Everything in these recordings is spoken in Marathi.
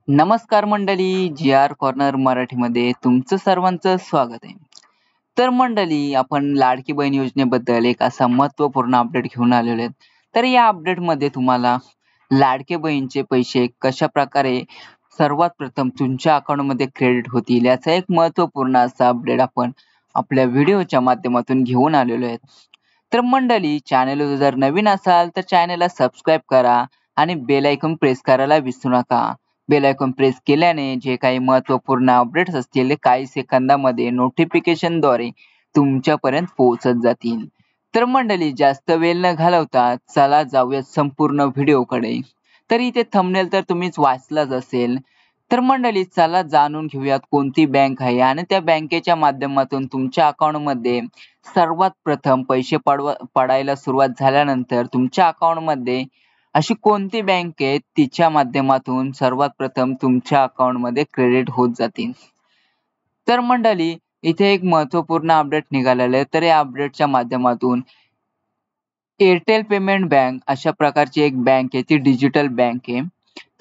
नमस्कार मंडळी, जी आर कॉर्नर मराठीमध्ये तुमचं सर्वांचं स्वागत आहे. तर मंडळी, आपण लाडकी बहीण योजनेबद्दल एक असा महत्त्वपूर्ण अपडेट घेऊन आलेलो आहे. तर या अपडेटमध्ये तुम्हाला लाडके बहीणचे पैसे कशाप्रकारे सर्वात प्रथम तुमच्या अकाउंटमध्ये क्रेडिट होतील याचा एक महत्त्वपूर्ण असा अपडेट आपण आपल्या व्हिडिओच्या माध्यमातून घेऊन आलेलो आहे. तर मंडळी, चॅनलवर जर नवीन असाल तर चॅनलला सबस्क्राईब करा आणि बेल आयकॉन प्रेस करायला विसरू नका. बेल आयकॉन प्रेस केल्याने जे काही महत्त्वपूर्ण अपडेट्स असतील ते काही सेकंदामध्ये नोटिफिकेशनद्वारे तुमच्यापर्यंत पोहोचत जातील. तर मंडळी, जास्त वेळ न घालवता चला जाऊया संपूर्ण व्हिडिओकडे. तर इथे थंबनेल तर तुम्हीच वाचलाच असेल. तर मंडळी, चला जाणून घेऊयात कोणती बँक आहे आणि त्या बँकेच्या माध्यमातून तुमच्या अकाउंटमध्ये सर्वात प्रथम पैसे पडायला सुरुवात झाल्यानंतर तुमच्या अकाउंटमध्ये अशी कोणती बँक आहे तिच्या माध्यमातून सर्वात प्रथम तुमच्या अकाउंटमध्ये क्रेडिट होत जातील. तर मंडळी, इथे एक महत्त्वपूर्ण अपडेट निघालेलं आहे. तर या अपडेटच्या माध्यमातून एअरटेल पेमेंट बँक अशा प्रकारची एक बँक आहे, ती डिजिटल बँक आहे.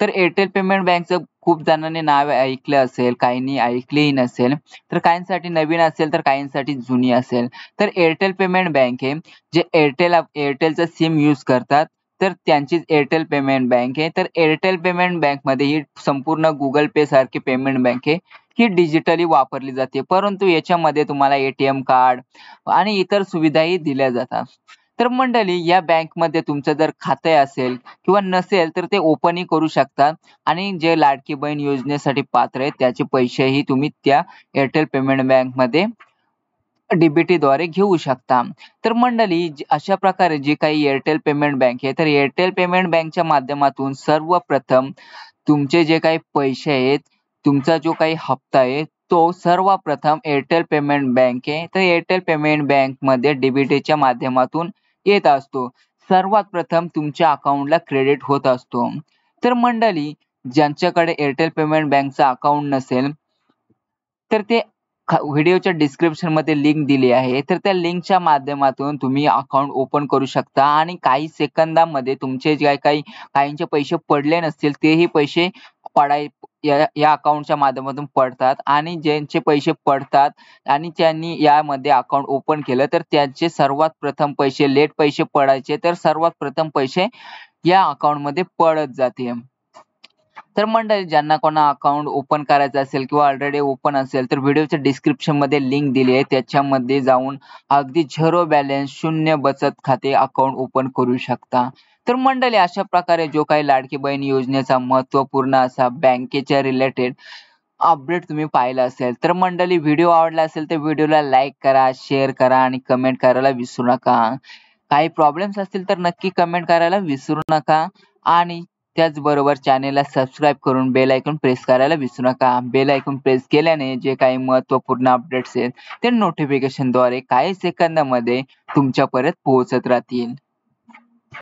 तर एअरटेल पेमेंट बँकचं खूप जणांनी नाव ऐकलं असेल, काहींनी ऐकलेही नसेल. तर काहींसाठी नवीन असेल तर काहींसाठी जुनी असेल. तर एअरटेल पेमेंट बँक आहे, जे एअरटेलचं सिम यूज करतात, तर त्यांचीच एअरटेल पेमेंट बँक आहे. तर एअरटेल पेमेंट बँकमध्ये ही संपूर्ण Google पे सारखी पेमेंट बँक आहे. ही डिजिटली वापरली जाते. परंतु याच्यामध्ये तुम्हाला एटीएम कार्ड आणि इतर सुविधाही दिल्या जातात. तर मंडळी, या बँकमध्ये तुमचं जर खाते असेल किंवा नसेल तर ते ओपनही करू शकता आणि जे लाडकी बहीण योजनेसाठी पात्र आहेत त्याचे पैसेही तुम्ही त्या एअरटेल पेमेंट बँकमध्ये डीबीटीद्वारे घेऊ शकता. तर मंडळी, अशा प्रकारे जी काही एअरटेल पेमेंट बँक आहे, तर एअरटेल पेमेंट बँकच्या माध्यमातून सर्वप्रथम तुमचे जे काही पैसे आहेत, तुमचा जो काही हप्ता आहे, तो सर्वप्रथम एअरटेल पेमेंट बँक आहे. तर एअरटेल पेमेंट बँकमध्ये डीबीटीच्या माध्यमातून येत असतो. सर्वात प्रथम तुमच्या अकाउंटला क्रेडिट होत असतो. तर मंडळी, ज्यांच्याकडे एअरटेल पेमेंट बँकचं अकाउंट नसेल, तर ते व्हिडिओच्या डिस्क्रिप्शनमध्ये लिंक दिली आहे. तर त्या लिंकच्या माध्यमातून तुम्ही अकाउंट ओपन करू शकता आणि काही सेकंदामध्ये तुमचे जे काही काहींचे पैसे पडले नसतील तेही पैसे या अकाउंटच्या माध्यमातून पडतात आणि ज्यांचे पैसे पडतात आणि त्यांनी यामध्ये अकाउंट ओपन केलं तर त्यांचे सर्वात प्रथम पैसे लेट पैसे पडायचे, तर सर्वात प्रथम पैसे या अकाउंटमध्ये पडत जाते. तर मंडळी, ज्यांना कोणा अकाउंट ओपन करायचं असेल किंवा ऑलरेडी ओपन असेल तर व्हिडिओच्या डिस्क्रिप्शनमध्ये लिंक दिली आहे. त्याच्यामध्ये जाऊन अगदी झिरो बॅलन्स शून्य बचत खाते अकाउंट ओपन करू शकता. तर मंडळी, अशा प्रकारे जो काही लाडकी बहीण योजनेचा महत्त्वपूर्ण असा बँकेच्या रिलेटेड अपडेट तुम्ही पाहिला असेल. तर मंडळी, व्हिडिओ आवडला असेल तर व्हिडिओला लाईक करा, शेअर करा आणि कमेंट करायला विसरू नका. काही प्रॉब्लेम्स असतील तर नक्की कमेंट करायला विसरू नका आणि त्याचबरोबर चॅनेलला सबस्क्राईब करून बेल आयकॉन प्रेस करायला विसरू नका. बेल आयकॉन प्रेस केल्याने जे काही महत्त्वपूर्ण अपडेट्स आहेत ते नोटिफिकेशनद्वारे काही सेकंदामध्ये तुमच्यापर्यंत पोहोचत राहतील.